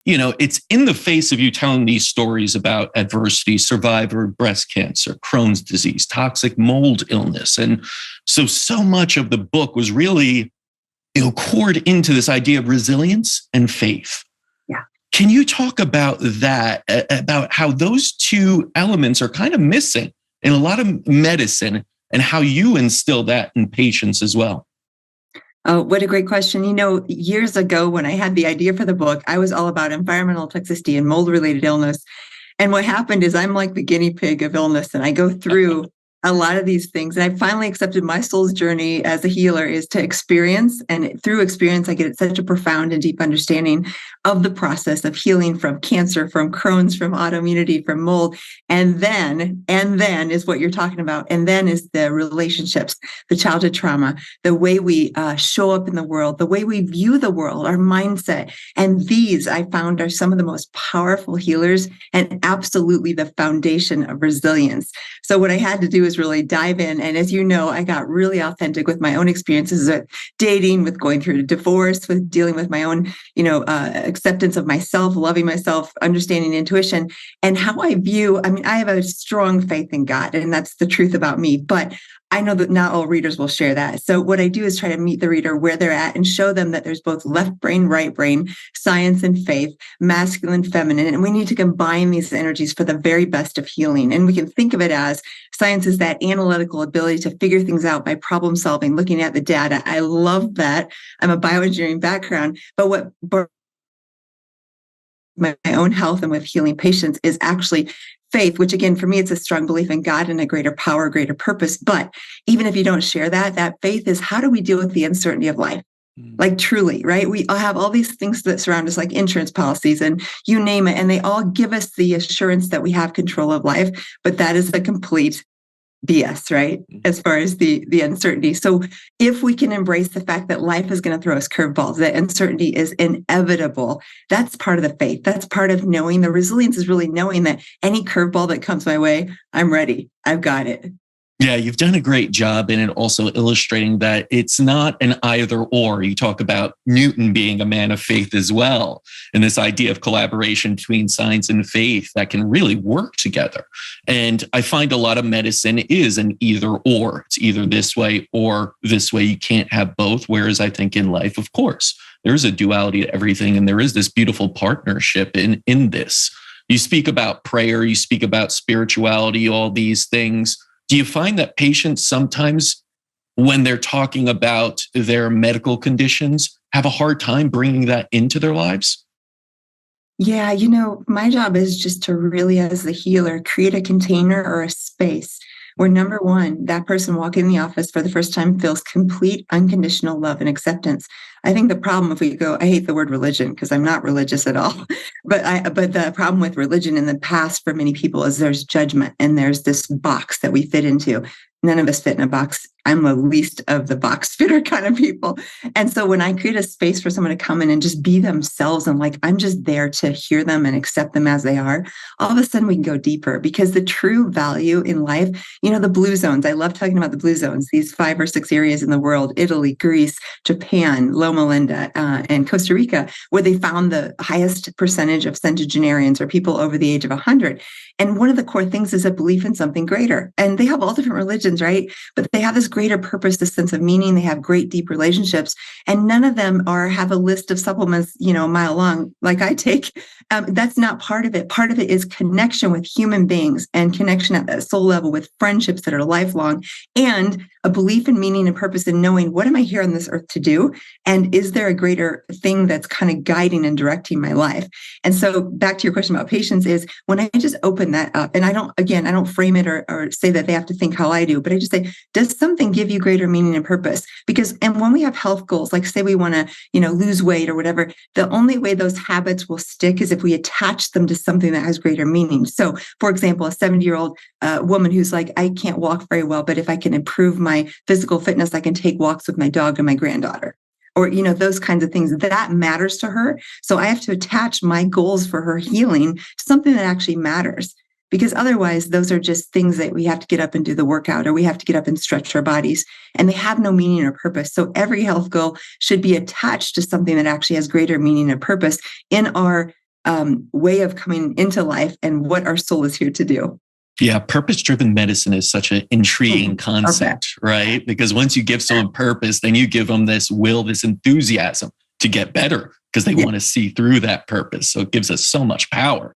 It's in the face of you telling these stories about adversity, survivor, breast cancer, Crohn's disease, toxic mold illness. And so much of the book was really, poured into this idea of resilience and faith. Yeah. Can you talk about that, about how those two elements are kind of missing in a lot of medicine and how you instill that in patients as well? Oh, what a great question. Years ago when I had the idea for the book, I was all about environmental toxicity and mold-related illness. And what happened is I'm like the guinea pig of illness, and I go through a lot of these things. And I finally accepted my soul's journey as a healer is to experience. And through experience, I get such a profound and deep understanding of the process of healing from cancer, from Crohn's, from autoimmunity, from mold. And then is what you're talking about. And then is the relationships, the childhood trauma, the way we show up in the world, the way we view the world, our mindset. And these I found are some of the most powerful healers and absolutely the foundation of resilience. So what I had to do is really dive in. And as you know, I got really authentic with my own experiences with dating, with going through a divorce, with dealing with my own, acceptance of myself, loving myself, understanding intuition, and how I view. I have a strong faith in God, and that's the truth about me. But I know that not all readers will share that. So what I do is try to meet the reader where they're at and show them that there's both left brain, right brain, science and faith, masculine, feminine, and we need to combine these energies for the very best of healing. And we can think of it as science is that analytical ability to figure things out by problem solving, looking at the data. I love that. I'm a bioengineering background, but what my own health and with healing patients is actually faith, which again, for me, it's a strong belief in God and a greater power, greater purpose. But even if you don't share that faith is how do we deal with the uncertainty of life? Like truly, right? We all have all these things that surround us, like insurance policies and you name it, and they all give us the assurance that we have control of life. But that is a complete BS, right? As far as the uncertainty. So if we can embrace the fact that life is going to throw us curveballs, that uncertainty is inevitable, that's part of the faith. That's part of knowing. The resilience is really knowing that any curveball that comes my way, I'm ready. I've got it. Yeah, you've done a great job in it, also illustrating that it's not an either or. You talk about Newton being a man of faith as well, and this idea of collaboration between science and faith that can really work together. And I find a lot of medicine is an either or. It's either this way or this way. You can't have both. Whereas I think in life, of course, there's a duality to everything, and there is this beautiful partnership in this. You speak about prayer, you speak about spirituality, all these things. Do you find that patients sometimes, when they're talking about their medical conditions, have a hard time bringing that into their lives? Yeah, my job is just to really, as the healer, create a container or a space where, number one, that person walking in the office for the first time feels complete unconditional love and acceptance. I think the problem if we go, I hate the word religion because I'm not religious at all, but the problem with religion in the past for many people is there's judgment and there's this box that we fit into. None of us fit in a box. I'm the least of the box fitter kind of people. And so when I create a space for someone to come in and just be themselves and like, I'm just there to hear them and accept them as they are, all of a sudden we can go deeper because the true value in life, the blue zones, I love talking about the blue zones, these 5 or 6 areas in the world, Italy, Greece, Japan, Loma Linda, and Costa Rica, where they found the highest percentage of centenarians or people over the age of 100. And one of the core things is a belief in something greater. And they have all different religions, right? But they have this greater purpose, this sense of meaning. They have great, deep relationships. And none of them have a list of supplements, a mile long, like I take. That's not part of it. Part of it is connection with human beings and connection at that soul level with friendships that are lifelong and a belief in meaning and purpose in knowing what am I here on this earth to do? And is there a greater thing that's kind of guiding and directing my life? And so back to your question about patients is when I just open that up, and I don't frame it or say that they have to think how I do, but I just say, does something give you greater meaning and purpose? And when we have health goals, like say we want to, lose weight or whatever, the only way those habits will stick is if we attach them to something that has greater meaning. So for example, a 70-year-old woman who's like, I can't walk very well, but if I can improve my physical fitness, I can take walks with my dog and my granddaughter. Or, those kinds of things that matters to her. So I have to attach my goals for her healing to something that actually matters. Because otherwise, those are just things that we have to get up and do the workout, or we have to get up and stretch our bodies, and they have no meaning or purpose. So every health goal should be attached to something that actually has greater meaning and purpose in our way of coming into life and what our soul is here to do. Yeah, purpose-driven medicine is such an intriguing concept, right? Because once you give someone purpose, then you give them this will, this enthusiasm to get better because they want to see through that purpose. So it gives us so much power.